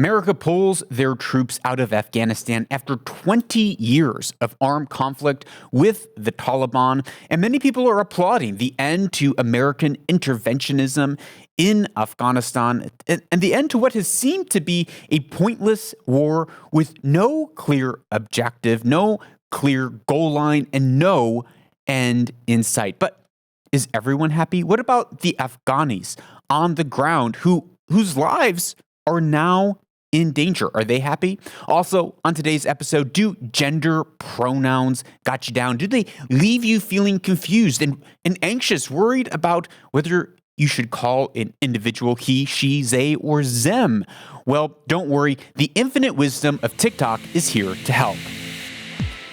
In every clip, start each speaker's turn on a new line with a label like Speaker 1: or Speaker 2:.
Speaker 1: America pulls their troops out of Afghanistan after 20 years of armed conflict with the Taliban, and many people are applauding the end to American interventionism in Afghanistan and the end to what has seemed to be a pointless war with no clear objective, no clear goal line, and no end in sight. But is everyone happy? What about the Afghanis on the ground whose lives are now in danger? Are they happy? Also, on today's episode, do gender pronouns got you down? Do they leave you feeling confused and anxious, worried about whether you should call an individual he, she, they, or them? Well, don't worry. The infinite wisdom of TikTok is here to help.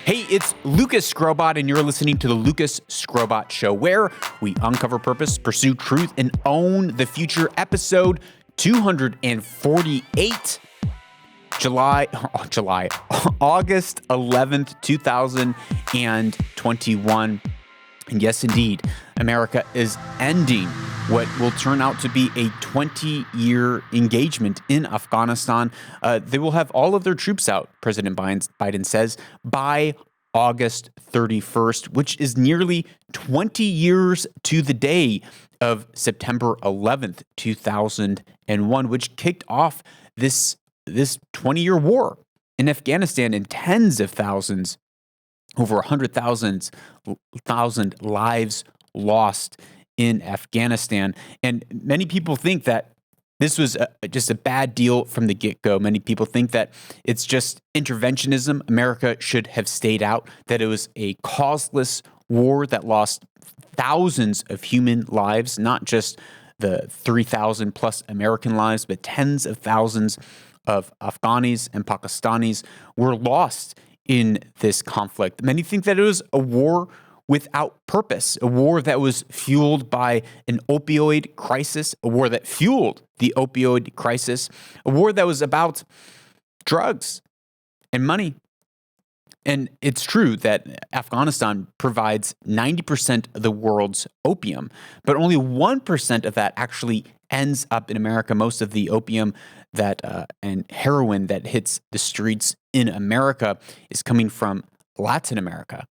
Speaker 1: Hey, it's Lucas Skrobot, and you're listening to the Lucas Skrobot Show, where we uncover purpose, pursue truth, and own the future. Episode 248, August 11th, 2021. And yes, indeed, America is ending what will turn out to be a 20-year engagement in Afghanistan. They will have all of their troops out, President Biden says, by August 31st, which is nearly 20 years to the day of September 11th, 2001, which kicked off this 20-year war in Afghanistan, and tens of thousands, over 100,000 lives lost in Afghanistan. And many people think that this was just a bad deal from the get-go. Many people think that it's just interventionism. America should have stayed out, that it was a causeless war that lost thousands of human lives, not just the 3,000 plus American lives, but tens of thousands of Afghanis and Pakistanis were lost in this conflict. Many think that it was a war without purpose, a war that was fueled by an opioid crisis, a war that fueled the opioid crisis, a war that was about drugs and money. And it's true that Afghanistan provides 90% of the world's opium, but only 1% of that actually ends up in America. Most of the opium and heroin that hits the streets in America is coming from Latin America.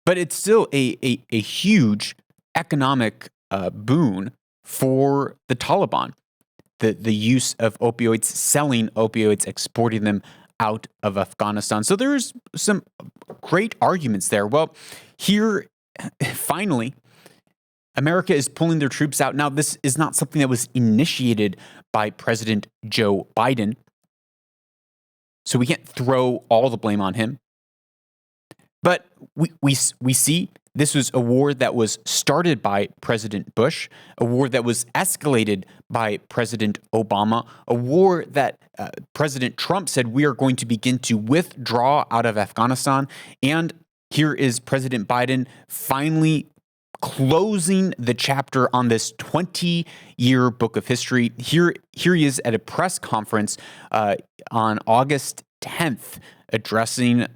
Speaker 1: But it's still a huge economic boon for the Taliban, the use of opioids, selling opioids, exporting them out of Afghanistan. So there's some great arguments there. Well, here, finally, America is pulling their troops out. Now, this is not something that was initiated by President Joe Biden, so we can't throw all the blame on him. But we see this was a war that was started by President Bush, a war that was escalated by President Obama, a war that President Trump said we are going to begin to withdraw out of Afghanistan. And here is President Biden finally closing the chapter on this 20-year book of history. Here he is at a press conference on August 10th, addressing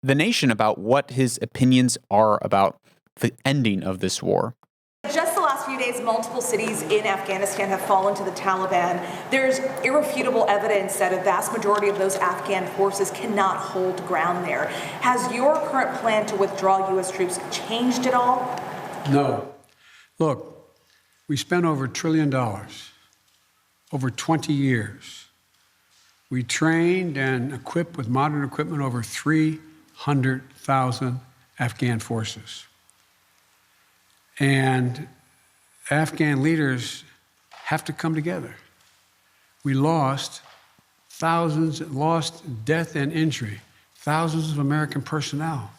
Speaker 1: the nation about what his opinions are about the ending of this war.
Speaker 2: Just the last few days, multiple cities in Afghanistan have fallen to the Taliban. There's irrefutable evidence that a vast majority of those Afghan forces cannot hold ground there. Has your current plan to withdraw U.S. troops changed at all?
Speaker 3: No. Look, we spent over $1 trillion over 20 years. We trained and equipped with modern equipment over 300,000 Afghan forces. And Afghan leaders have to come together. We lost death and injury, thousands of American personnel.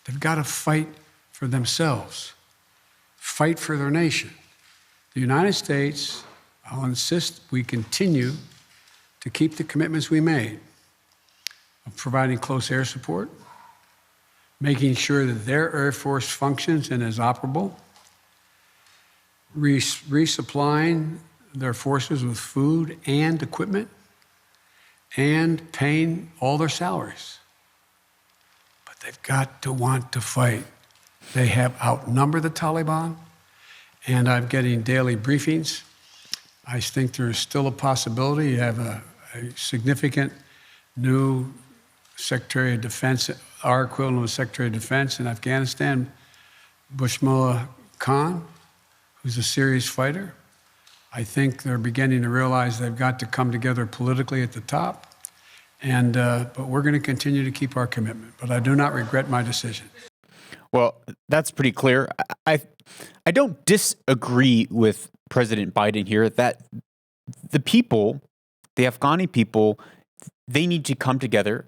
Speaker 3: They've got to fight for themselves, fight for their nation. The United States, I'll insist we continue to keep the commitments we made of providing close air support, making sure that their Air Force functions and is operable, resupplying their forces with food and equipment, and paying all their salaries. But they've got to want to fight. They have outnumbered the Taliban, and I'm getting daily briefings I think there is still a possibility. You have a significant new Secretary of Defense, our equivalent of Secretary of Defense in Afghanistan, Bushmullah Khan, who's a serious fighter. I think they're beginning to realize they've got to come together politically at the top. But we're going to continue to keep our commitment. But I do not regret my decision.
Speaker 1: Well, that's pretty clear. I don't disagree with President Biden here that the people, the Afghani people, they need to come together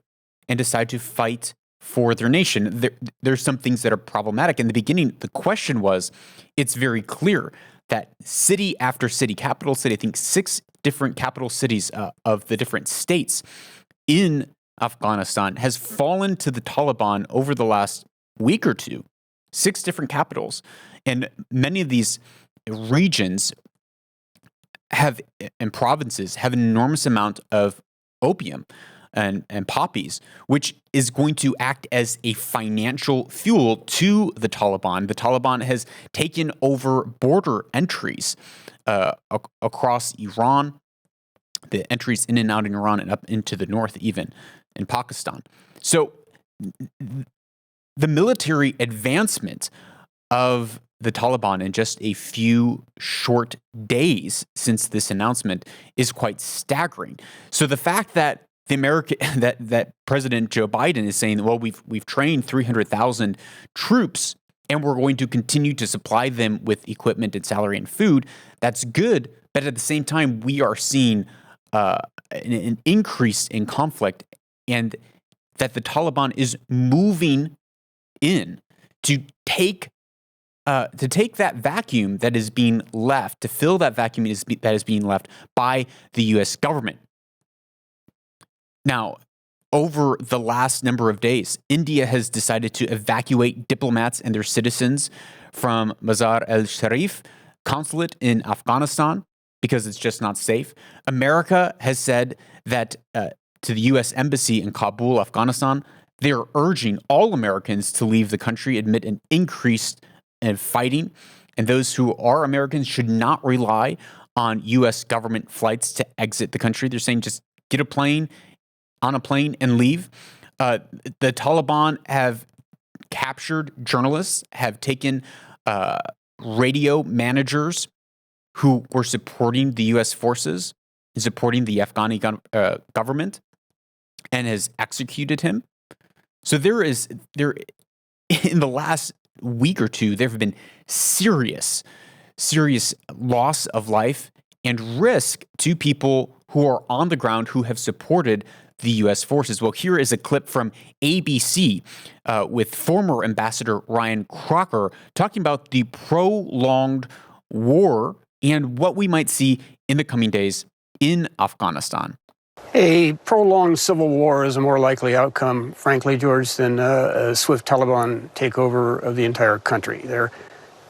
Speaker 1: and decide to fight for their nation. There's some things that are problematic. In the beginning, the question was, it's very clear that city after city, capital city, I think 6 different capital cities of the different states in Afghanistan has fallen to the Taliban over the last week or two. 6 different capitals. And many of these regions and provinces have an enormous amount of opium and poppies, which is going to act as a financial fuel to the Taliban. The Taliban has taken over border entries across Iran, the entries in and out in Iran and up into the north, even in Pakistan. So the military advancement of the Taliban in just a few short days since this announcement is quite staggering. So the fact that that President Joe Biden is saying, well, we've trained 300,000 troops and we're going to continue to supply them with equipment and salary and food, that's good. But at the same time, we are seeing an increase in conflict, and that the Taliban is moving in to take that vacuum that is being left, to fill that vacuum that is being left by the U.S. government. Now, over the last number of days, India has decided to evacuate diplomats and their citizens from Mazar-e-Sharif consulate in Afghanistan because it's just not safe. America has said that to the U.S. Embassy in Kabul, Afghanistan, they're urging all Americans to leave the country amid an increase in fighting, and those who are Americans should not rely on U.S. government flights to exit the country. They're saying just get on a plane and leave. The Taliban have captured journalists, have taken radio managers who were supporting the U.S. forces and supporting the Afghani government, and has executed him. So there in the last week or two, there have been serious loss of life and risk to people who are on the ground who have supported the U.S. forces. Well, here is a clip from ABC with former Ambassador Ryan Crocker talking about the prolonged war and what we might see in the coming days in Afghanistan.
Speaker 4: A prolonged civil war is a more likely outcome, frankly, George, than a swift Taliban takeover of the entire country. They're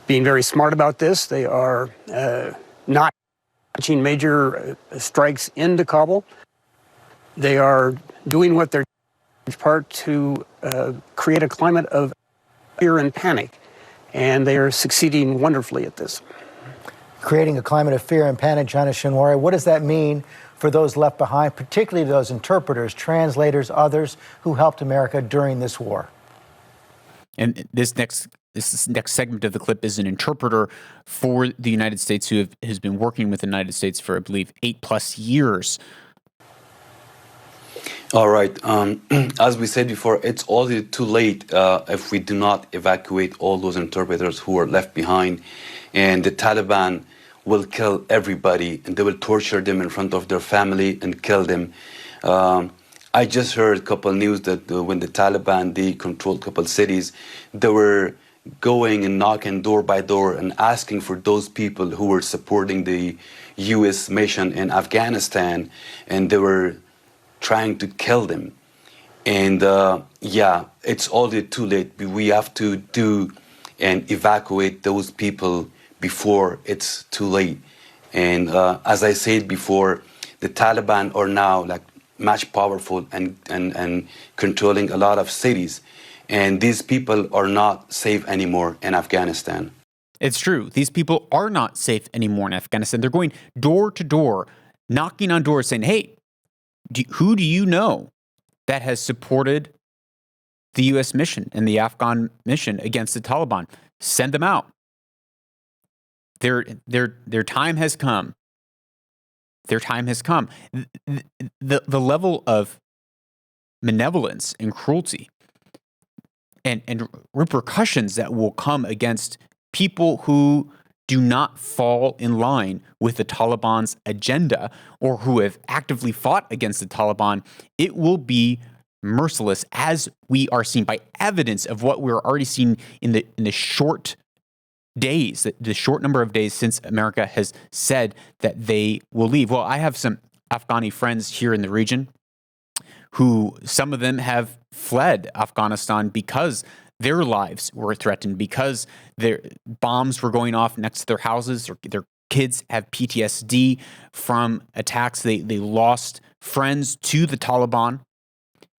Speaker 4: being very smart about this. They are not launching major strikes into Kabul. They are doing what they're doing in part to create a climate of fear and panic, and they are succeeding wonderfully at this.
Speaker 5: Creating a climate of fear and panic, Jana Shinwari, what does that mean for those left behind, particularly those interpreters, translators, others who helped America during this war?
Speaker 1: And this next segment of the clip is an interpreter for the United States who has been working with the United States for, I believe, 8+ years.
Speaker 6: All right. As we said before, it's already too late if we do not evacuate all those interpreters who are left behind. And the Taliban will kill everybody, and they will torture them in front of their family and kill them. I just heard a couple news that when the Taliban, they controlled a couple cities, they were going and knocking door by door and asking for those people who were supporting the U.S. mission in Afghanistan, and they were trying to kill them. And yeah, it's already too late. We have to do and evacuate those people before it's too late. And as I said before, the Taliban are now like much powerful and controlling a lot of cities. And these people are not safe anymore in Afghanistan.
Speaker 1: It's true. These people are not safe anymore in Afghanistan. They're going door to door, knocking on doors saying, hey, who do you know that has supported the U.S. mission and the Afghan mission against the Taliban? Send them out. Their time has come. Their time has come. The level of malevolence and cruelty and repercussions that will come against people who do not fall in line with the Taliban's agenda or who have actively fought against the Taliban, it will be merciless, as we are seeing by evidence of what we're already seeing in the short days, the short number of days since America has said that they will leave. Well, I have some Afghani friends here in the region who, some of them have fled Afghanistan because their lives were threatened, because their bombs were going off next to their houses, or their kids have PTSD from attacks. They lost friends to the Taliban.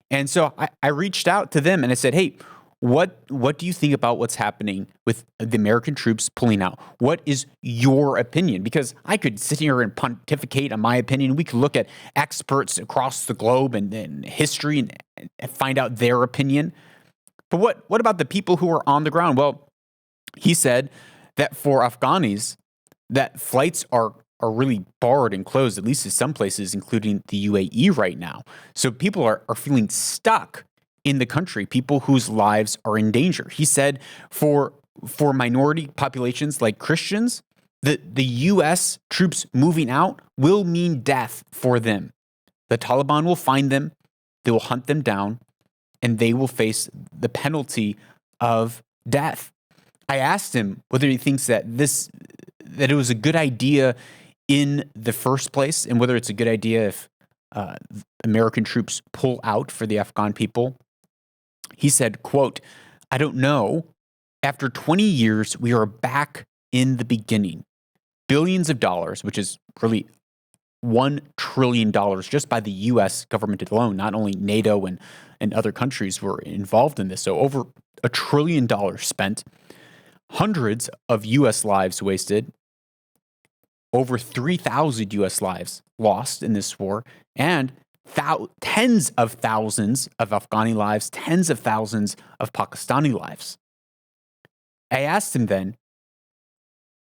Speaker 1: And so I reached out to them and I said, hey, what do you think about what's happening with the American troops pulling out? What is your opinion? Because I could sit here and pontificate on my opinion. We could look at experts across the globe and history and find out their opinion. But what about the people who are on the ground? Well, he said that for Afghanis, that flights are really barred and closed, at least in some places, including the UAE right now. So people are feeling stuck in the country, people whose lives are in danger. He said for minority populations like Christians, the U.S. troops moving out will mean death for them. The Taliban will find them, they will hunt them down, and they will face the penalty of death. I asked him whether he thinks that it was a good idea in the first place, and whether it's a good idea if American troops pull out for the Afghan people. He said, quote, I don't know. After 20 years, we are back in the beginning. Billions of dollars, which is really $1 trillion just by the U.S. government alone, not only NATO and other countries were involved in this. So over $1 trillion spent, hundreds of U.S. lives wasted, over 3,000 U.S. lives lost in this war, and tens of thousands of Afghani lives, tens of thousands of Pakistani lives. I asked him then,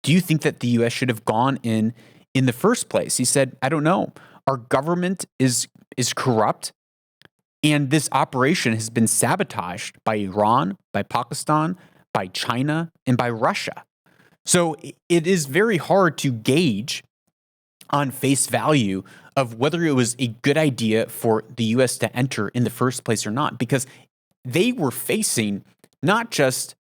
Speaker 1: do you think that the U.S. should have gone in the first place? He said, I don't know. Our government is corrupt, and this operation has been sabotaged by Iran, by Pakistan, by China, and by Russia. So it is very hard to gauge on face value of whether it was a good idea for the U.S. to enter in the first place or not, because they were facing not just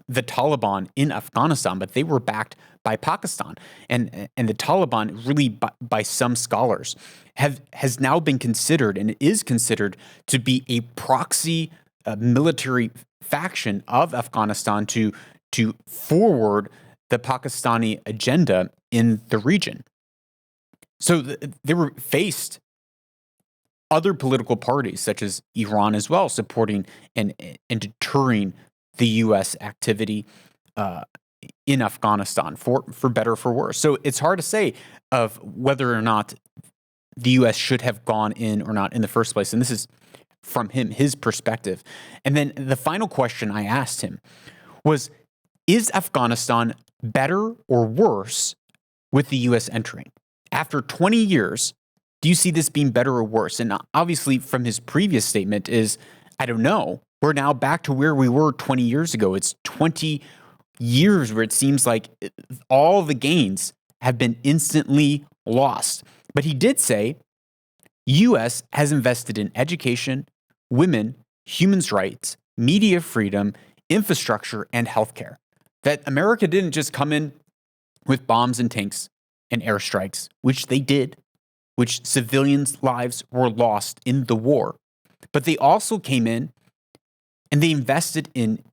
Speaker 1: the Taliban in Afghanistan, but they were backed by Pakistan. And the Taliban, really by some scholars, has now been considered and is considered to be a proxy military faction of Afghanistan to forward the Pakistani agenda in the region. So they were faced other political parties, such as Iran as well, supporting and deterring the U.S. activity in Afghanistan, for better or for worse. So it's hard to say of whether or not the U.S. should have gone in or not in the first place. And this is from his perspective. And then the final question I asked him was, is Afghanistan better or worse with the U.S. entering? After 20 years, do you see this being better or worse? And obviously from his previous statement is, I don't know. We're now back to where we were 20 years ago. It's 20 years where it seems like all the gains have been instantly lost. But he did say, U.S. has invested in education, women, human rights, media freedom, infrastructure, and healthcare. That America didn't just come in with bombs and tanks and airstrikes, which they did, which civilians' lives were lost in the war. But they also came in and they invested in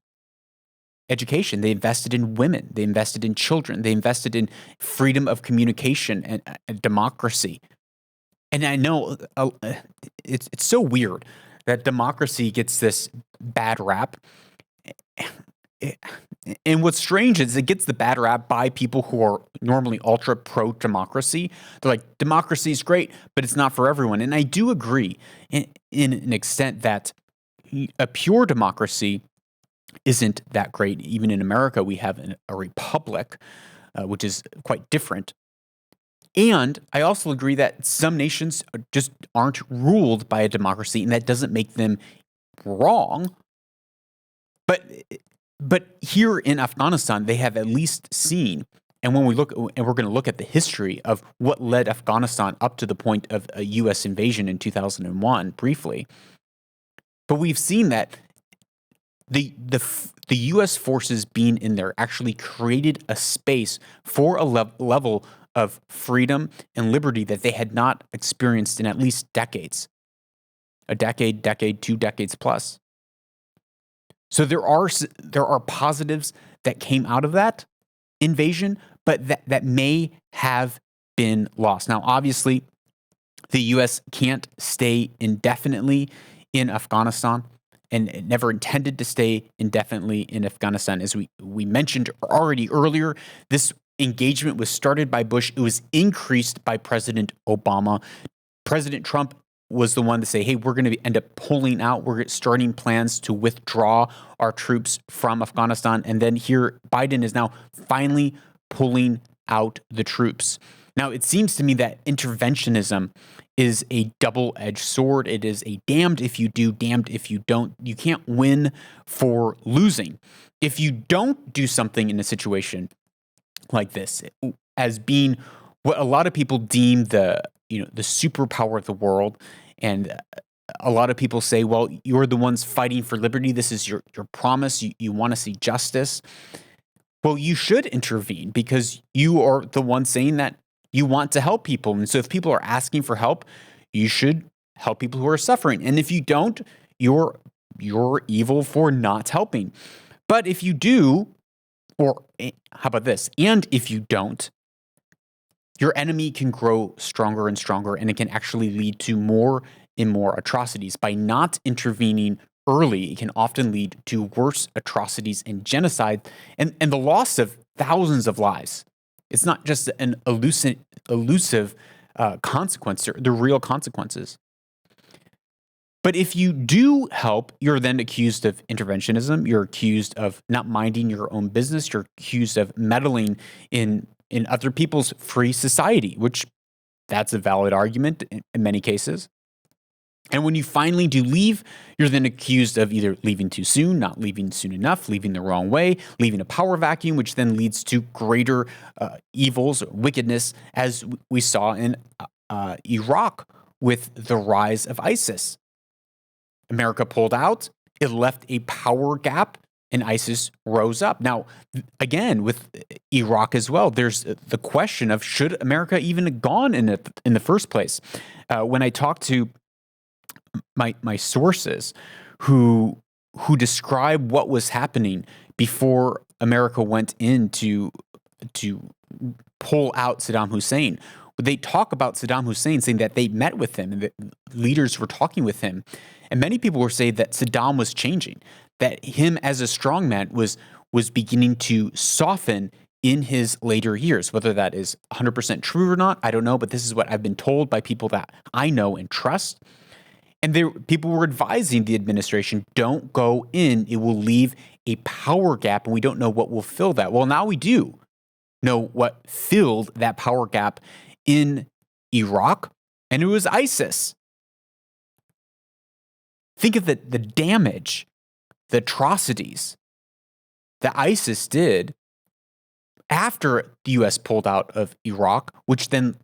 Speaker 1: education. They invested in women. They invested in children. They invested in freedom of communication and democracy. And I know it's so weird that democracy gets this bad rap. And what's strange is it gets the bad rap by people who are normally ultra pro-democracy. They're like, democracy is great, but it's not for everyone. And I do agree in an extent that a pure democracy isn't that great. Even in America, we have a republic, which is quite different. And I also agree that some nations just aren't ruled by a democracy, and that doesn't make them wrong. But here in Afghanistan, they have at least seen, and when we look, and we're going to look at the history of what led Afghanistan up to the point of a U.S. invasion in 2001, briefly. But we've seen that the U.S. forces being in there actually created a space for a level of freedom and liberty that they had not experienced in at least decades. A decade, 2 decades plus. So there are positives that came out of that invasion, but that may have been lost. Now, obviously, the U.S. can't stay indefinitely in Afghanistan, and it never intended to stay indefinitely in Afghanistan. As we mentioned already earlier, this engagement was started by Bush. It was increased by President Obama. President Trump was the one to say, hey, we're going to end up pulling out. We're starting plans to withdraw our troops from Afghanistan. And then here, Biden is now finally pulling out the troops. Now, it seems to me that interventionism is a double-edged sword. It is a damned if you do, damned if you don't. You can't win for losing. If you don't do something in a situation like this as being what a lot of people deem the superpower of the world, and a lot of people say, well, you're the ones fighting for liberty. This is your promise. You want to see justice. Well, you should intervene because you are the one saying that you want to help people. And so if people are asking for help, you should help people who are suffering. And if you don't, you're evil for not helping. But if you do, or how about this? And if you don't, your enemy can grow stronger and stronger, and it can actually lead to more and more atrocities. By not intervening early, it can often lead to worse atrocities and genocide and the loss of thousands of lives. It's not just an elusive consequence, the real consequences. But if you do help, you're then accused of interventionism. You're accused of not minding your own business. You're accused of meddling in other people's free society, which that's a valid argument in many cases. And when you finally do leave, you're then accused of either leaving too soon, not leaving soon enough, leaving the wrong way, leaving a power vacuum, which then leads to greater evils or wickedness, as we saw in Iraq with the rise of ISIS. America pulled out, it left a power gap, and ISIS rose up. Now, again, with Iraq as well, there's the question of should America even have gone in the first place? When I talk to my sources who describe what was happening before America went in to pull out Saddam Hussein, they talk about Saddam Hussein saying that they met with him and that leaders were talking with him. And many people were saying that Saddam was changing, that him as a strongman was beginning to soften in his later years. Whether that is 100% true or not, I don't know, but this is what I've been told by people that I know and trust. And people were advising the administration, don't go in. It will leave a power gap, and we don't know what will fill that. Well, now we do know what filled that power gap in Iraq, and it was ISIS. Think of the damage, the atrocities that ISIS did after the U.S. pulled out of Iraq, which then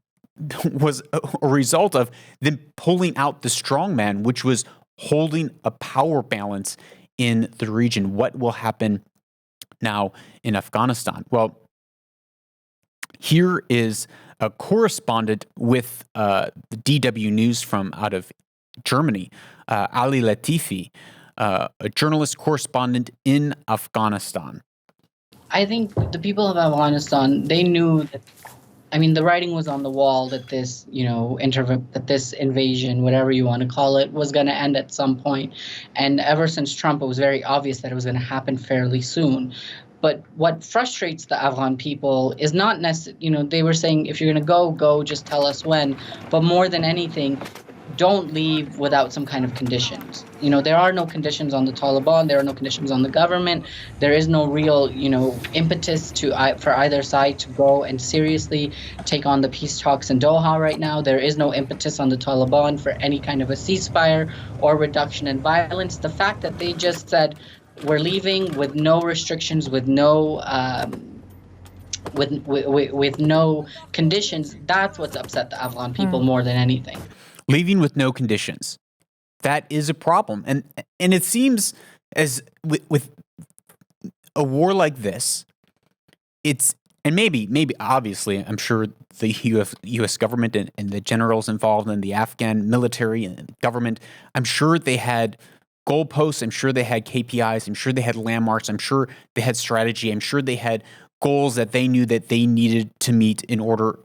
Speaker 1: was a result of them pulling out the strongman, which was holding a power balance in the region. What will happen now in Afghanistan? Well, here is a correspondent with the DW News from out of Germany, Ali Latifi, a journalist correspondent in Afghanistan.
Speaker 7: I think the people of Afghanistan, they knew that I mean, the writing was on the wall that this, that this invasion, whatever you want to call it, was going to end at some point. And ever since Trump, it was very obvious that it was going to happen fairly soon. But what frustrates the Afghan people is not necessarily, they were saying, if you're going to go, just tell us when. But more than anything, don't leave without some kind of conditions. There are no conditions on the Taliban. There are no conditions on the government. There is no real, impetus for either side to go and seriously take on the peace talks in Doha right now. There is no impetus on the Taliban for any kind of a ceasefire or reduction in violence. The fact that they just said, we're leaving with no restrictions, with no with no conditions, that's what's upset the Afghan people more than anything.
Speaker 1: Leaving with no conditions. That is a problem. And it seems as with a war like this, and maybe obviously, I'm sure the U.S. government and the generals involved in the Afghan military and government, I'm sure they had goalposts. I'm sure they had KPIs. I'm sure they had landmarks. I'm sure they had strategy. I'm sure they had goals that they knew that they needed to meet in order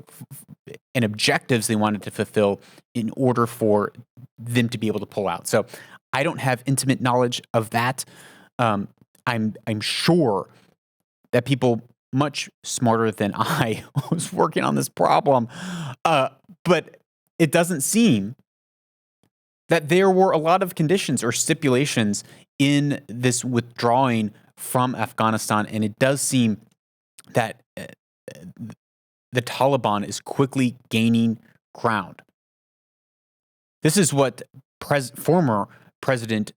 Speaker 1: and objectives they wanted to fulfill in order for them to be able to pull out. So I don't have intimate knowledge of that. I'm sure that people much smarter than I was working on this problem. But it doesn't seem that there were a lot of conditions or stipulations in this withdrawing from Afghanistan. And it does seem that the Taliban is quickly gaining ground. This is what former President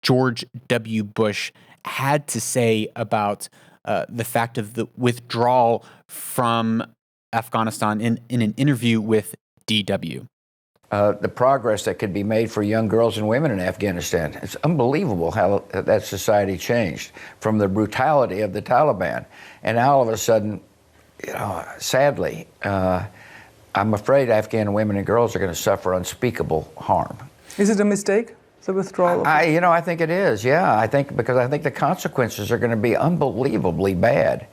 Speaker 1: George W. Bush had to say about the fact of the withdrawal from Afghanistan in an interview with DW.
Speaker 8: The progress that could be made for young girls and women in Afghanistan. It's unbelievable how that society changed from the brutality of the Taliban. And now all of a sudden, sadly, I'm afraid Afghan women and girls are going to suffer unspeakable harm.
Speaker 9: Is it a mistake, the withdrawal?
Speaker 8: I think it is, yeah. Because I think the consequences are going to be unbelievably bad.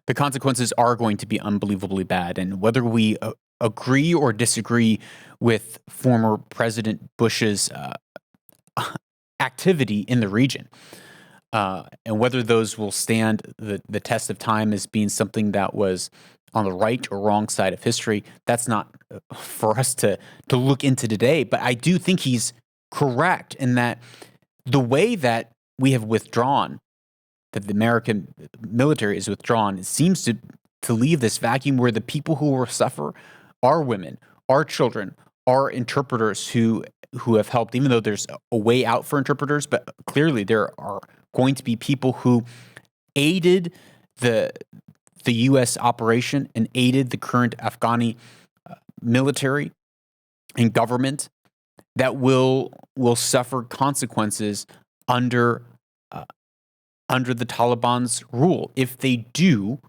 Speaker 1: The consequences are going to be unbelievably bad. And whether we agree or disagree with former President Bush's activity in the region, and whether those will stand the test of time as being something that was on the right or wrong side of history, that's not for us to look into today. But I do think he's correct in that the way that we have withdrawn, that the American military is withdrawn, it seems to leave this vacuum where the people who will suffer are women, are children, are interpreters who have helped, even though there's a way out for interpreters, but clearly there are going to be people who aided the U.S. operation and aided the current Afghani military and government that will suffer consequences under the Taliban's rule. If they do,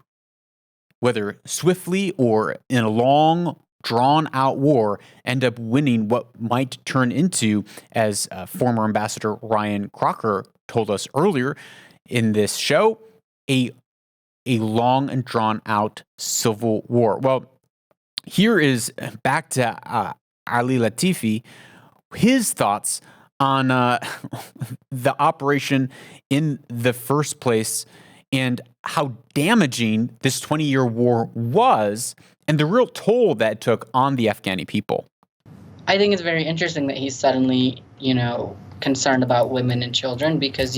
Speaker 1: whether swiftly or in a long, drawn-out war, end up winning what might turn into, as former Ambassador Ryan Crocker told us earlier in this show, a long and drawn-out civil war. Well, here is back to Ali Latifi, his thoughts on the operation in the first place and how damaging this 20-year war was and the real toll that it took on the Afghani people.
Speaker 7: I think it's very interesting that he's suddenly, concerned about women and children because,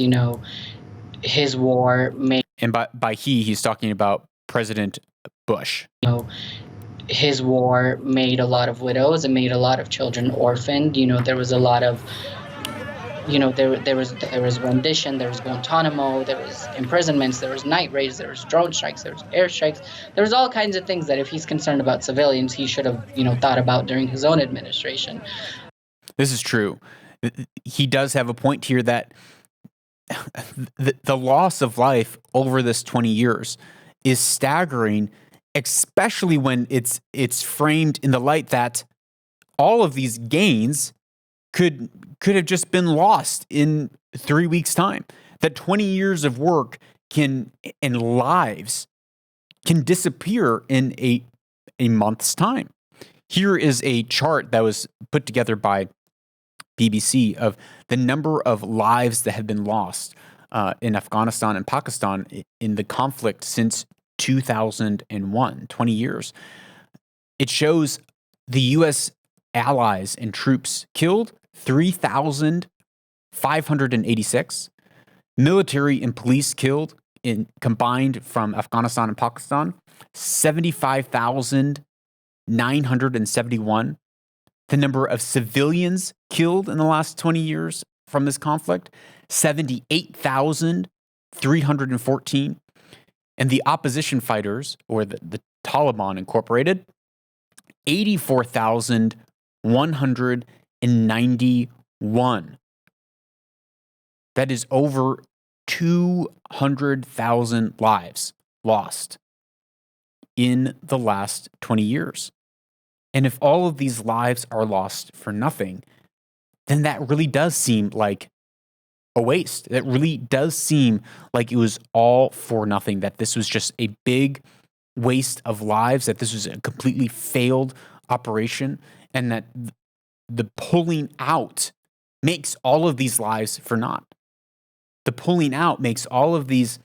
Speaker 7: his war made...
Speaker 1: And by he's talking about President Bush.
Speaker 7: His war made a lot of widows and made a lot of children orphaned. There was a lot of... there was rendition, there was Guantanamo, there was imprisonments, there was night raids, there was drone strikes, there was airstrikes. There was all kinds of things that if he's concerned about civilians, he should have, thought about during his own administration.
Speaker 1: This is true. He does have a point here that the loss of life over this 20 years is staggering, especially when it's framed in the light that all of these gains could have just been lost in 3 weeks' time. That 20 years of work and lives can disappear in a month's time. Here is a chart that was put together by BBC of the number of lives that have been lost in Afghanistan and Pakistan in the conflict since 2001, 20 years. It shows the U.S. allies and troops killed 3,586, military and police killed combined from Afghanistan and Pakistan, 75,971. The number of civilians killed in the last 20 years from this conflict, 78,314. And the opposition fighters, or the Taliban Incorporated, 84,191. That is over 200,000 lives lost in the last 20 years. And if all of these lives are lost for nothing, then that really does seem like a waste. That really does seem like it was all for nothing, that this was just a big waste of lives, that this was a completely failed operation, and that the pulling out makes all of these lives for naught. The pulling out makes all of these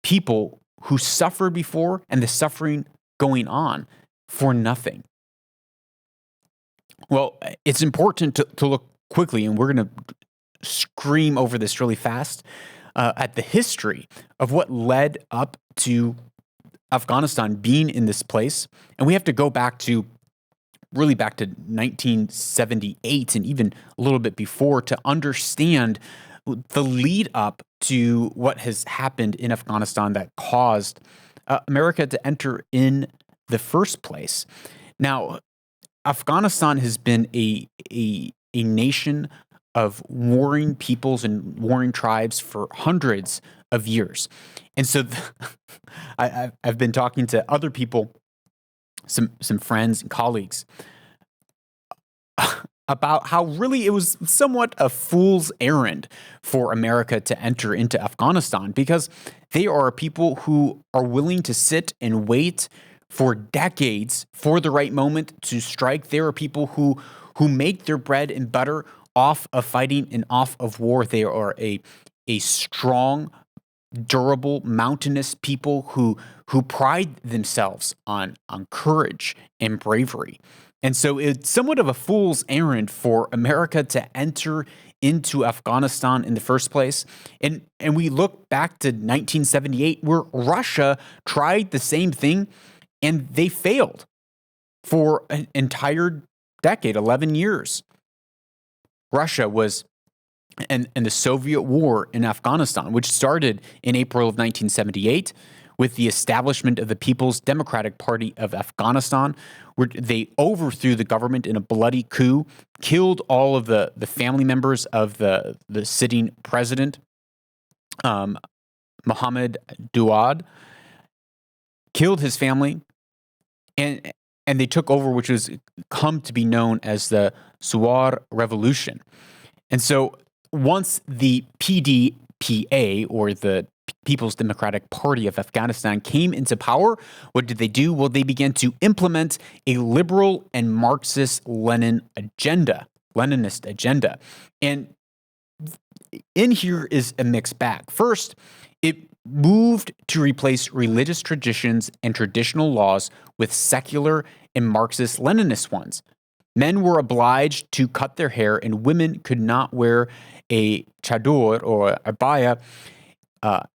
Speaker 1: people who suffered before and the suffering going on for nothing. Well, it's important to look quickly, and we're going to scream over this really fast, at the history of what led up to Afghanistan being in this place. And we have to go back to 1978 and even a little bit before to understand the lead up to what has happened in Afghanistan that caused America to enter in the first place. Now, Afghanistan has been a nation of warring peoples and warring tribes for hundreds of years. And so I've been talking to other people, some friends and colleagues, about how really it was somewhat a fool's errand for America to enter into Afghanistan, because they are people who are willing to sit and wait for decades for the right moment to strike. There are people who make their bread and butter off of fighting and off of war. They are a strong, durable, mountainous people who pride themselves on courage and bravery. And so it's somewhat of a fool's errand for America to enter into Afghanistan in the first place. And we look back to 1978, where Russia tried the same thing and they failed for an entire decade, 11 years. Russia was, and the Soviet War in Afghanistan, which started in April of 1978 with the establishment of the People's Democratic Party of Afghanistan, where they overthrew the government in a bloody coup, killed all of the family members of the sitting president, Mohammed Douad, killed his family, and they took over, which was come to be known as the Suwar Revolution. And so once the PDPA, or the People's Democratic Party of Afghanistan, came into power, what did they do? Well, they began to implement a liberal and Marxist-Leninist agenda. And in here is a mixed bag. First, it moved to replace religious traditions and traditional laws with secular and Marxist-Leninist ones. Men were obliged to cut their hair, and women could not wear a chador or abaya,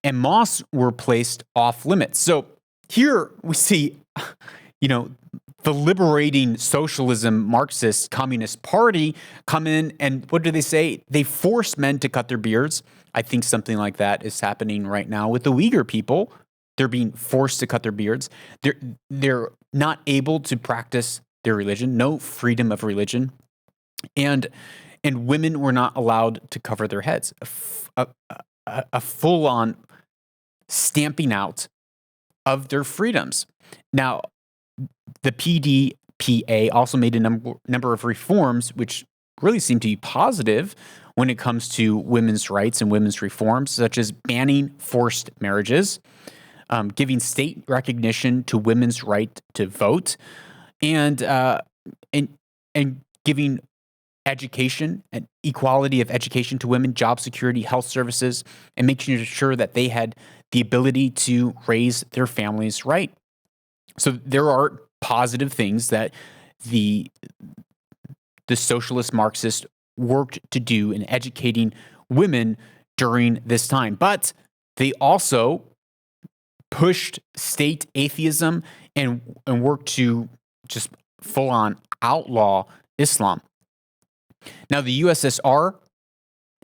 Speaker 1: and mosques were placed off limits. So here we see, the liberating socialism, Marxist, Communist Party come in, and what do they say? They force men to cut their beards. I think something like that is happening right now with the Uyghur people. They're being forced to cut their beards. They're not able to practice their religion, no freedom of religion, and women were not allowed to cover their heads. A full-on stamping out of their freedoms. Now, the PDPA also made a number of reforms, which really seem to be positive when it comes to women's rights and women's reforms, such as banning forced marriages, giving state recognition to women's right to vote, and giving education and equality of education to women, job security, health services, and making sure that they had the ability to raise their families right. So there are positive things that the socialist Marxist worked to do in educating women during this time. But they also pushed state atheism and worked to just full on outlaw Islam. Now, the USSR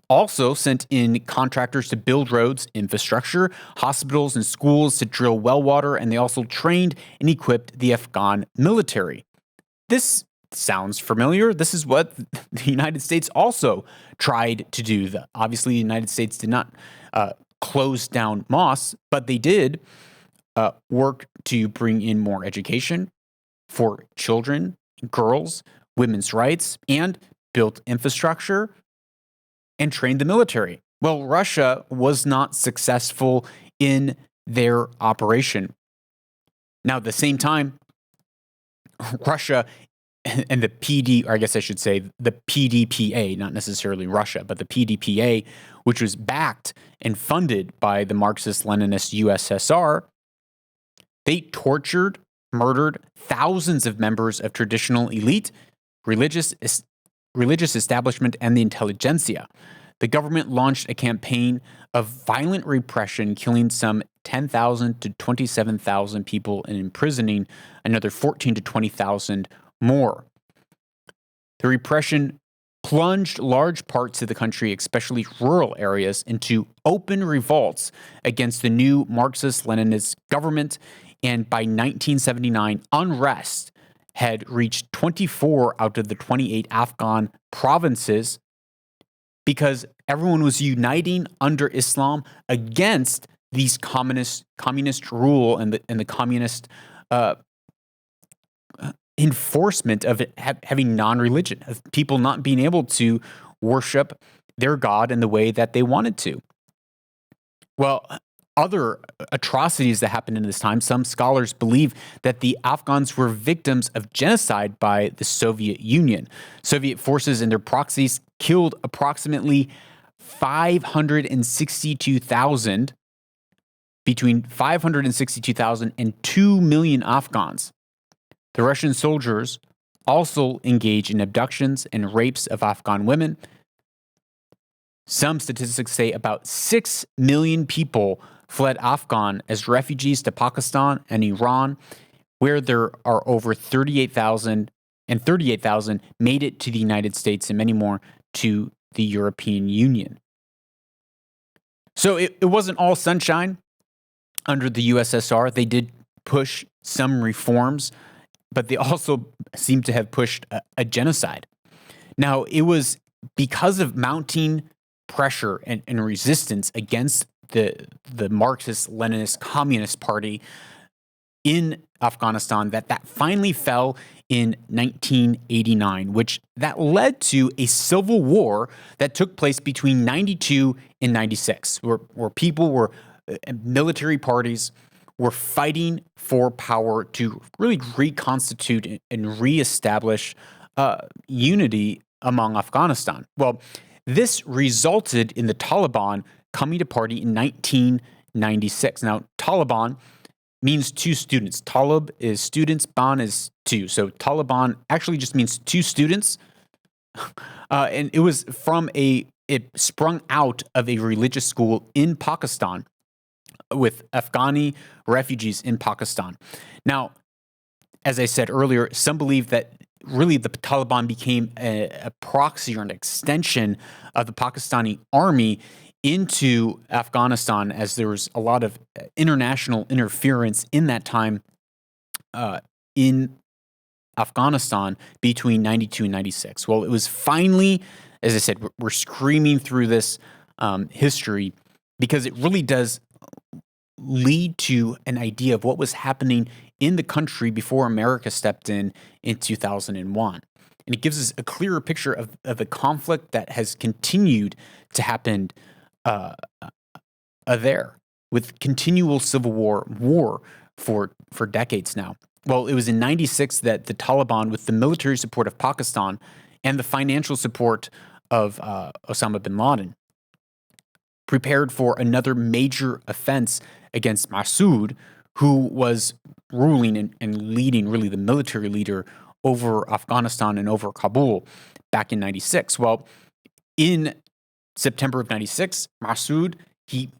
Speaker 1: also sent in contractors to build roads, infrastructure, hospitals, and schools to drill well water, and they also trained and equipped the Afghan military. This sounds familiar. This is what the United States also tried to do. Obviously, the United States did not close down mosques, but they did work to bring in more education for children, girls, women's rights, and built infrastructure and trained the military. Well, Russia was not successful in their operation. Now, at the same time, Russia and the the PDPA, not necessarily Russia, but the PDPA, which was backed and funded by the Marxist-Leninist USSR, they tortured, murdered thousands of members of traditional elite, religious establishment, and the intelligentsia. The government launched a campaign of violent repression, killing some 10,000 to 27,000 people and imprisoning another 14 to 20,000 more. The repression plunged large parts of the country, especially rural areas, into open revolts against the new Marxist-Leninist government, and by 1979, unrest had reached 24 out of the 28 Afghan provinces because everyone was uniting under Islam against these communist rule and the communist enforcement of it, having non-religion, of people not being able to worship their God in the way that they wanted to. Well, other atrocities that happened in this time, some scholars believe that the Afghans were victims of genocide by the Soviet Union. Soviet forces and their proxies killed approximately 562,000, between 562,000 and 2 million Afghans. The Russian soldiers also engaged in abductions and rapes of Afghan women. Some statistics say about 6 million people fled Afghan as refugees to Pakistan and Iran, where there are over 38,000, and 38,000 made it to the United States, and many more to the European Union. So it wasn't all sunshine under the USSR. They did push some reforms, but they also seem to have pushed a genocide. Now, it was because of mounting pressure and resistance against the Marxist-Leninist Communist Party in Afghanistan that finally fell in 1989, which that led to a civil war that took place between 92 and 96, where people were, military parties were fighting for power to really reconstitute and reestablish unity among Afghanistan. Well, this resulted in the Taliban coming to party in 1996. Now, Taliban means two students. Talib is students, Ban is two. So Taliban actually just means two students. And it was it sprung out of a religious school in Pakistan with Afghani refugees in Pakistan. Now, as I said earlier, some believe that really the Taliban became a proxy or an extension of the Pakistani army into Afghanistan, as there was a lot of international interference in that time in Afghanistan between 92 and 96. Well, it was finally, as I said, we're screaming through this history because it really does lead to an idea of what was happening in the country before America stepped in 2001. And it gives us a clearer picture of the conflict that has continued to happen there. with continual civil war for decades now. Well, it was in 96 that the Taliban, with the military support of Pakistan and the financial support of Osama bin Laden, prepared for another major offense against Massoud, who was ruling and leading, really the military leader over Afghanistan and over Kabul back in 96. Well, in September of 96, Massoud, he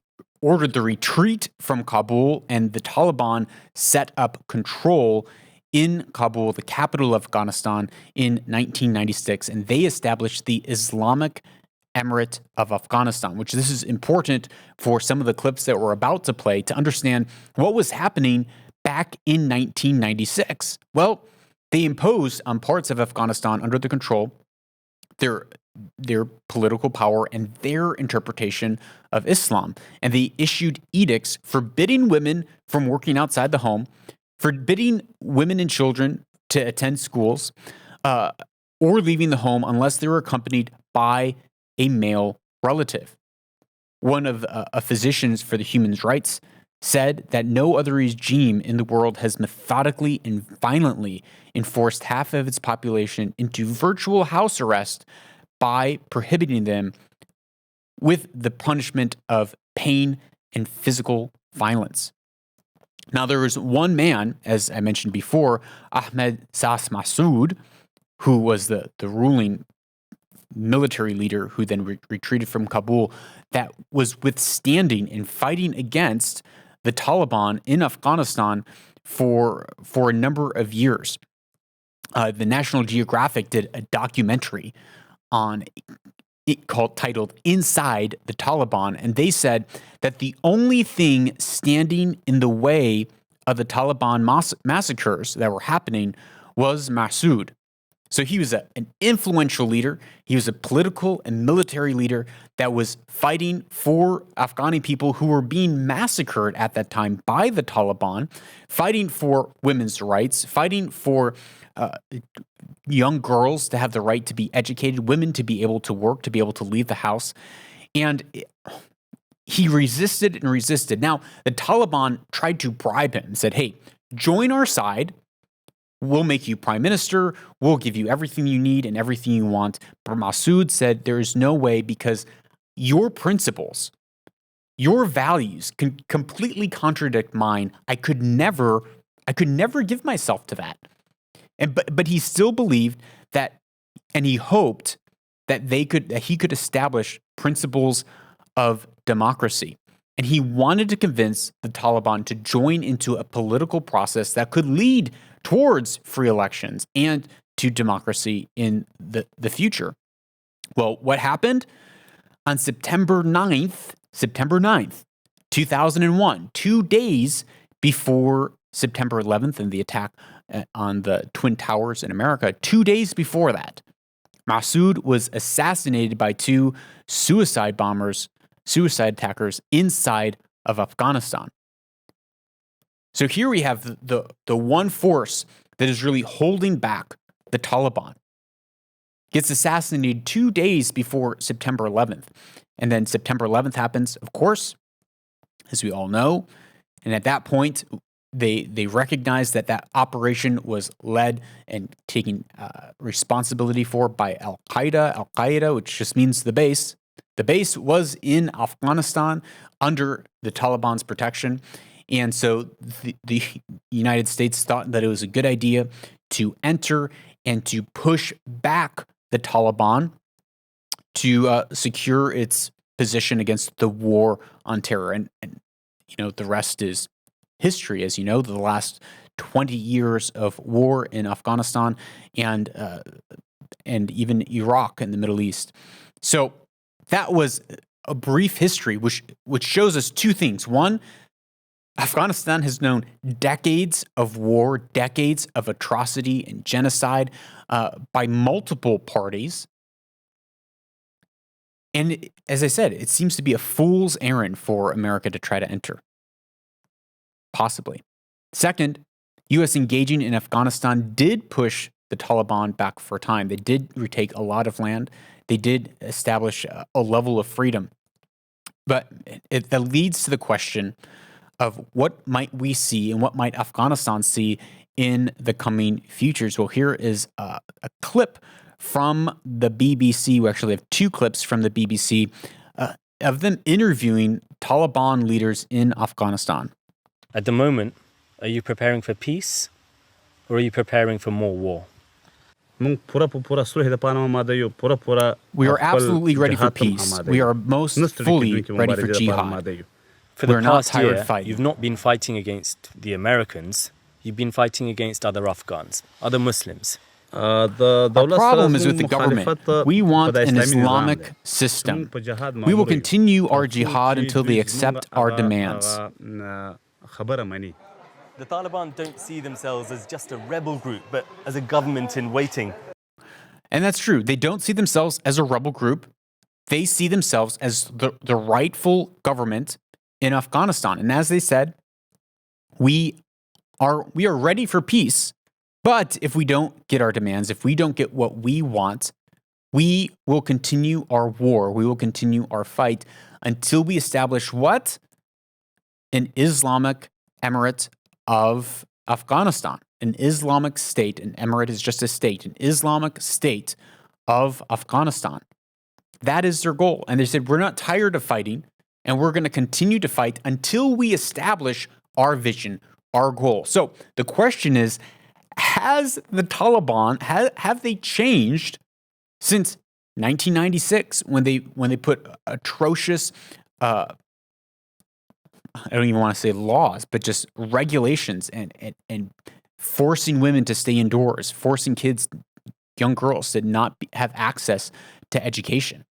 Speaker 1: ordered the retreat from Kabul, and the Taliban set up control in Kabul, the capital of Afghanistan, in 1996, and they established the Islamic Emirate of Afghanistan, which this is important for some of the clips that we're about to play to understand what was happening back in 1996. Well, they imposed on parts of Afghanistan under the control their political power and their interpretation of Islam. And they issued edicts forbidding women from working outside the home, forbidding women and children to attend schools, or leaving the home unless they were accompanied by a male relative. One of physicians for the human rights said that no other regime in the world has methodically and violently enforced half of its population into virtual house arrest by prohibiting them with the punishment of pain and physical violence. Now, there was one man, as I mentioned before, Ahmed Sas Massoud, who was the ruling military leader who then retreated from Kabul, that was withstanding and fighting against the Taliban in Afghanistan for a number of years. The National Geographic did a documentary on it titled Inside the Taliban, and they said that the only thing standing in the way of the Taliban massacres that were happening was Massoud. So he was an influential leader. He was a political and military leader that was fighting for Afghani people who were being massacred at that time by the Taliban, fighting for women's rights, fighting for young girls to have the right to be educated, women to be able to work, to be able to leave the house. And he resisted and resisted. Now, the Taliban tried to bribe him and said, hey, join our side. We'll make you prime minister. We'll give you everything you need and everything you want. But Massoud said there is no way, because your principles, your values can completely contradict mine. I could never give myself to that. But he still believed that, and he hoped that he could establish principles of democracy. And he wanted to convince the Taliban to join into a political process that could lead towards free elections and to democracy in the future. Well, what happened? On September 9th, 2001, 2 days before September 11th and the attack on the Twin Towers in America, 2 days before that, Massoud was assassinated by two suicide attackers inside of Afghanistan. So here we have the one force that is really holding back the Taliban. Gets assassinated 2 days before September 11th. And then September 11th happens, of course, as we all know. And at that point, they recognized that operation was led and taken responsibility for by Al-Qaeda, which just means the base. The base was in Afghanistan under the Taliban's protection. And so the United States thought that it was a good idea to enter and to push back the Taliban to secure its position against the war on terror. And the rest is history, as you know, the last 20 years of war in Afghanistan and even Iraq in the Middle East. So that was a brief history, which shows us two things. One, Afghanistan has known decades of war, decades of atrocity and genocide by multiple parties. And as I said, it seems to be a fool's errand for America to try to enter. Possibly. Second, U.S. engaging in Afghanistan did push the Taliban back for a time. They did retake a lot of land. They did establish a level of freedom. But that leads to the question of what might we see and what might Afghanistan see in the coming futures. Well, here is a clip from the BBC. We actually have two clips from the BBC of them interviewing Taliban leaders in Afghanistan.
Speaker 10: At the moment, are you preparing for peace or are you preparing for more war?
Speaker 1: We are absolutely ready for peace. We are most fully ready for jihad.
Speaker 10: For the
Speaker 1: We're not
Speaker 10: past
Speaker 1: tired
Speaker 10: year,
Speaker 1: of fighting.
Speaker 10: you've not been fighting against the Americans. You've been fighting against other Afghans, other Muslims.
Speaker 1: Our problem is with the government. We want an Islamic system. We will continue our jihad until they accept our demands.
Speaker 10: The Taliban don't see themselves as just a rebel group, but as a government in waiting.
Speaker 1: And that's true. They don't see themselves as a rebel group. They see themselves as the rightful government in Afghanistan. And as they said, we are ready for peace. But if we don't get our demands, if we don't get what we want, we will continue our war. We will continue our fight until we establish what? An Islamic Emirate of Afghanistan. An Islamic state. An emirate is just a state. An Islamic state of Afghanistan. That is their goal. And they said, we're not tired of fighting, and we're going to continue to fight until we establish our vision, our goal. So the question is, has the Taliban, have they changed since 1996 when they put atrocious, I don't even want to say laws, but just regulations and forcing women to stay indoors, forcing kids, young girls to not have access to education?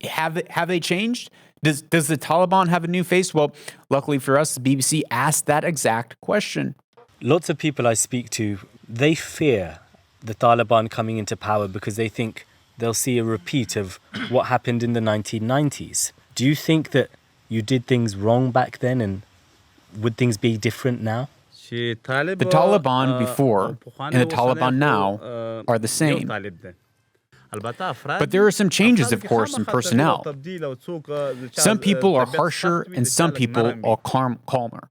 Speaker 1: Have they changed? Does the Taliban have a new face? Well, luckily for us, the BBC asked that exact question.
Speaker 10: Lots of people I speak to, they fear the Taliban coming into power because they think they'll see a repeat of what happened in the 1990s. Do you think that you did things wrong back then, and would things be different now?
Speaker 1: The Taliban before and the Taliban now are the same. But there are some changes, of course, in personnel. Some people are harsher and some people are calmer.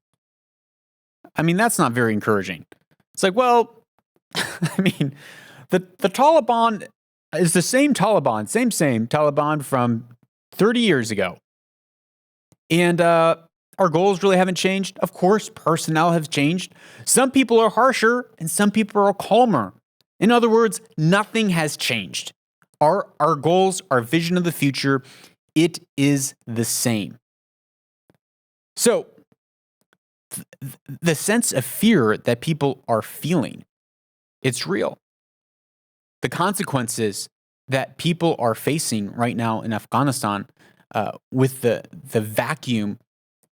Speaker 1: I mean, that's not very encouraging. It's like, well, I mean, the Taliban is the same Taliban, same Taliban from 30 years ago. And our goals really haven't changed. Of course, personnel has changed. Some people are harsher and some people are calmer. In other words, nothing has changed. Our goals, our vision of the future, it is the same. So, the sense of fear that people are feeling, it's real. The consequences that people are facing right now in Afghanistan with the vacuum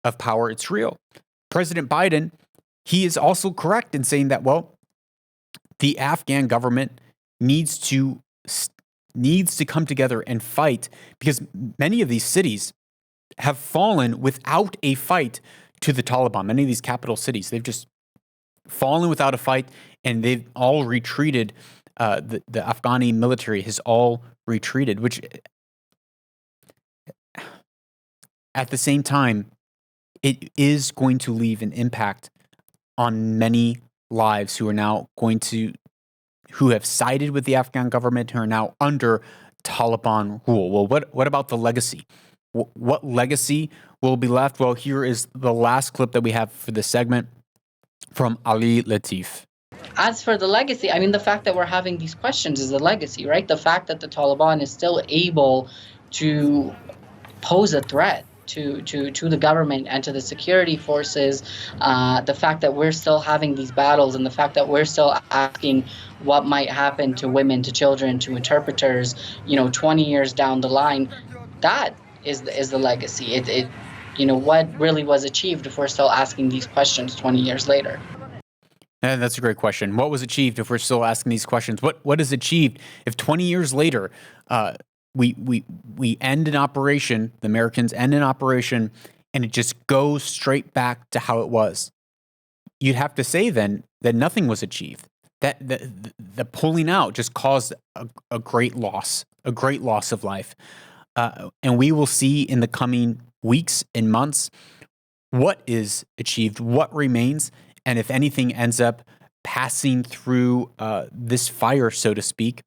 Speaker 1: of power, it's real. President Biden, he is also correct in saying that, well, the Afghan government needs to come together and fight because many of these cities have fallen without a fight to the Taliban. Many of these capital cities, they've just fallen without a fight, and they've all retreated. The Afghani military has all retreated, which at the same time, it is going to leave an impact on many lives who have sided with the Afghan government, who are now under Taliban rule. Well, what about the legacy? What legacy will be left? Well, here is the last clip that we have for this segment from Ali Latif.
Speaker 7: As for the legacy, I mean, the fact that we're having these questions is the legacy, right? The fact that the Taliban is still able to pose a threat to the government and to the security forces, the fact that we're still having these battles, and the fact that we're still asking what might happen to women, to children, to interpreters, 20 years down the line, that is the legacy. What really was achieved if we're still asking these questions 20 years later?
Speaker 1: And that's a great question. What was achieved if we're still asking these questions? What is achieved if 20 years later we end an operation, the Americans end an operation, and it just goes straight back to how it was? You'd have to say then that nothing was achieved. That the pulling out just caused a great loss of life. And we will see in the coming weeks and months, what is achieved, what remains, and if anything ends up passing through this fire, so to speak,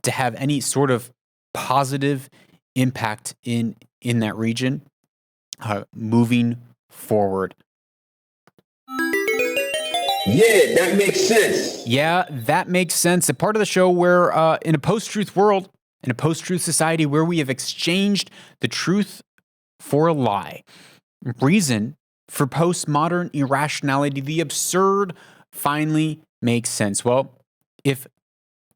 Speaker 1: to have any sort of positive impact in that region moving forward.
Speaker 11: Yeah, that makes sense.
Speaker 1: Yeah, that makes sense. A part of the show where in a post-truth world, in a post-truth society where we have exchanged the truth for a lie, reason for postmodern irrationality, the absurd finally makes sense. Well, if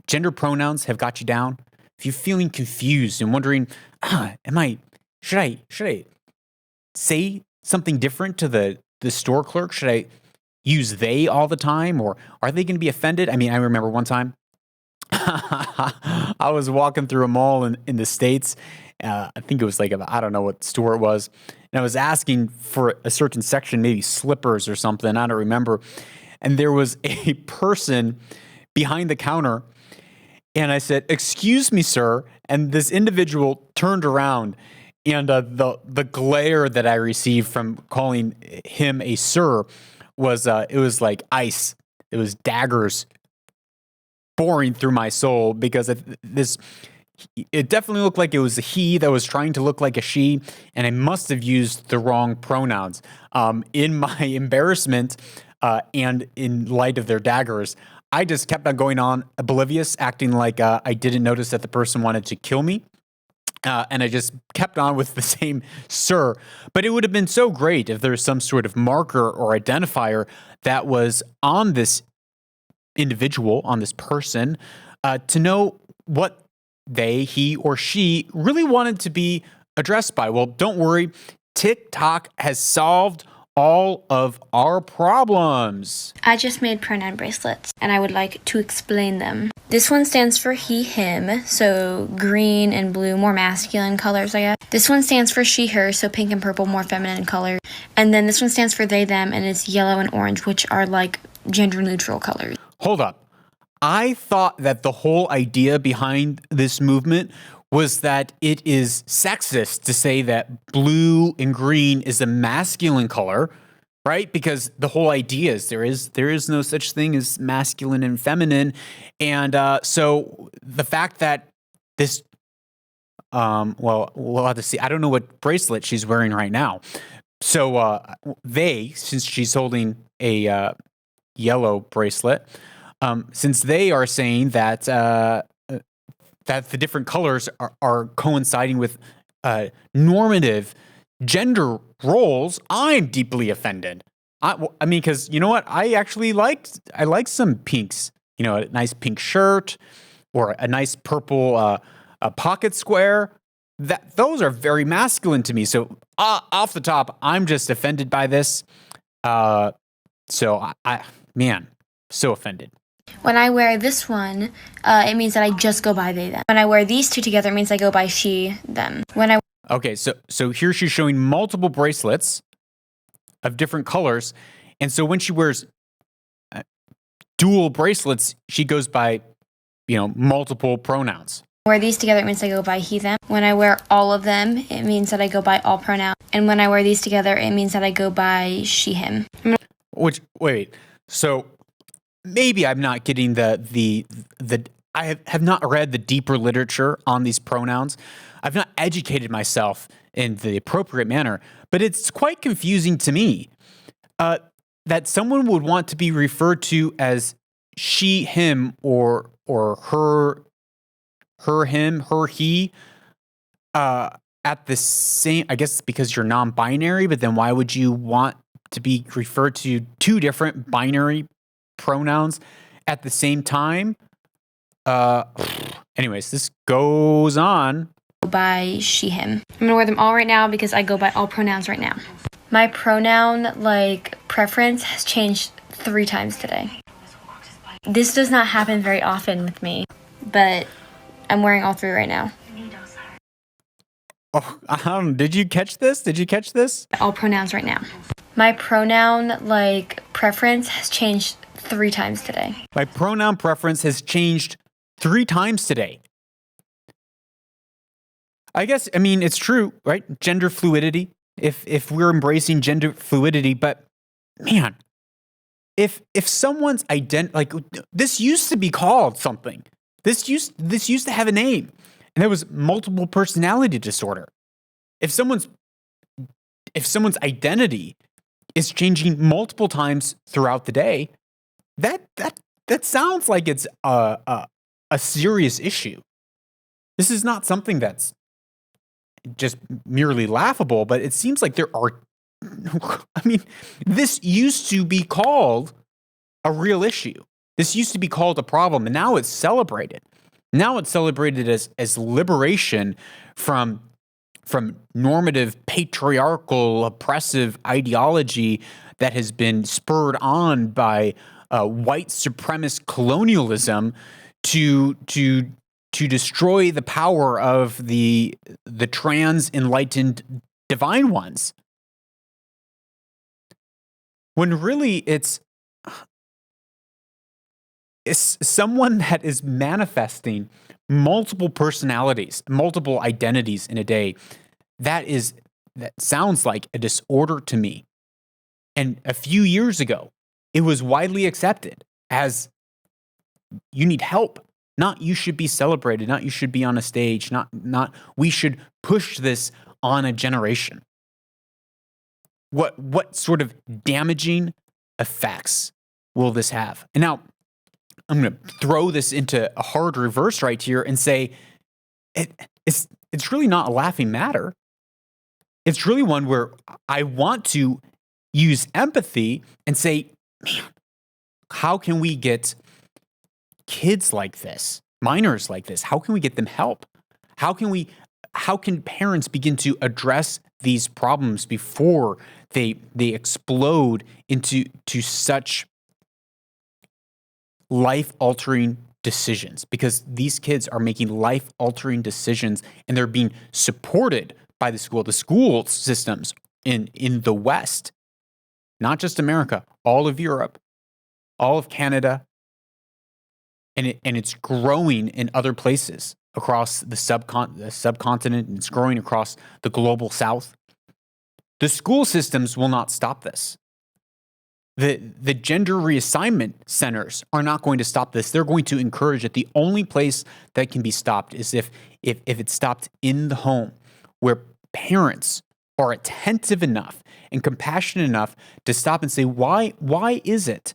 Speaker 1: gender pronouns have got you down, if you're feeling confused and wondering, should I say something different to the store clerk? Should I use they all the time, or are they going to be offended? I mean, I remember one time I was walking through a mall in the States. I think it was like, I don't know what store it was. And I was asking for a certain section, maybe slippers or something. I don't remember. And there was a person behind the counter. And I said, "Excuse me, sir." And this individual turned around, and the glare that I received from calling him a sir was it was like ice. It was daggers boring through my soul, because it definitely looked like it was a he that was trying to look like a she, and I must have used the wrong pronouns. In my embarrassment and in light of their daggers, I just kept on going on oblivious, acting like I didn't notice that the person wanted to kill me. And I just kept on with the same sir. But it would have been so great if there was some sort of marker or identifier that was on this individual, on this person, to know what they, he, or she really wanted to be addressed by. Well, don't worry. TikTok has solved all of our problems.
Speaker 12: I just made pronoun bracelets, and I would like to explain them. This one stands for he, him, so green and blue, more masculine colors, I guess. This one stands for she, her, so pink and purple, more feminine color. And then this one stands for they, them, and it's yellow and orange, which are like gender neutral colors.
Speaker 1: Hold up. I thought that the whole idea behind this movement was that it is sexist to say that blue and green is a masculine color, right? Because the whole idea is there is no such thing as masculine and feminine. And so the fact that this, well, we'll have to see. I don't know what bracelet she's wearing right now. So since she's holding a yellow bracelet, since they are saying that that the different colors are coinciding with normative gender roles, I'm deeply offended. I mean, because you know what? I actually like some pinks. You know, a nice pink shirt or a nice purple a pocket square. Those are very masculine to me. So off the top, I'm just offended by this. So man, so offended.
Speaker 12: When I wear this one, it means that I just go by they, them. When I wear these two together, it means I go by she, them.
Speaker 1: Okay, so here she's showing multiple bracelets of different colors. And so when she wears dual bracelets, she goes by, multiple pronouns.
Speaker 12: When I wear these together, it means I go by he, them. When I wear all of them, it means that I go by all pronouns. And when I wear these together, it means that I go by she, him.
Speaker 1: Wait, so maybe I'm not getting the I have not read the deeper literature on these pronouns. I've not educated myself in the appropriate manner, but it's quite confusing to me that someone would want to be referred to as she, him, or her, him, her, he, at the same. I guess it's because you're non-binary, but then why would you want to be referred to two different binary pronouns at the same time? Anyways, this goes on.
Speaker 12: By she, him. I'm gonna wear them all right now because I go by all pronouns right now. My pronoun preference has changed 3 times today. This does not happen very often with me, but I'm wearing all 3 right now.
Speaker 1: Oh, did you catch this?
Speaker 12: All pronouns right now. My pronoun preference has changed 3 times today.
Speaker 1: My pronoun preference has changed 3 times today. I guess, it's true, right? Gender fluidity. if we're embracing gender fluidity, but man, if someone's like this used to be called something. This used to have a name, and there was multiple personality disorder. If someone's identity is changing multiple times throughout the day, that sounds like it's a serious issue. This is not something that's just merely laughable, but it seems like there are. I mean, this used to be called a real issue. This used to be called a problem, and now it's celebrated. Now it's celebrated as liberation from normative, patriarchal, oppressive ideology that has been spurred on by white supremacist colonialism to destroy the power of the trans enlightened divine ones. When really it's someone that is manifesting multiple personalities, multiple identities in a day. That sounds like a disorder to me. And a few years ago, it was widely accepted as you need help, not you should be celebrated, not you should be on a stage, not we should push this on a generation. What sort of damaging effects will this have? And now I'm going to throw this into a hard reverse right here and say it's really not a laughing matter. It's really one where I want to use empathy and say, man, how can we get kids like this, minors like this? How can we get them help? How can parents begin to address these problems before they explode into such life-altering decisions? Because these kids are making life-altering decisions, and they're being supported by the school systems in the West, not just America, all of Europe, all of Canada, and it's growing in other places across the subcontinent, and it's growing across the global South. The school systems will not stop this. The gender reassignment centers are not going to stop this. They're going to encourage it. The only place that can be stopped is if it's stopped in the home, where parents are attentive enough and compassionate enough to stop and say, why is it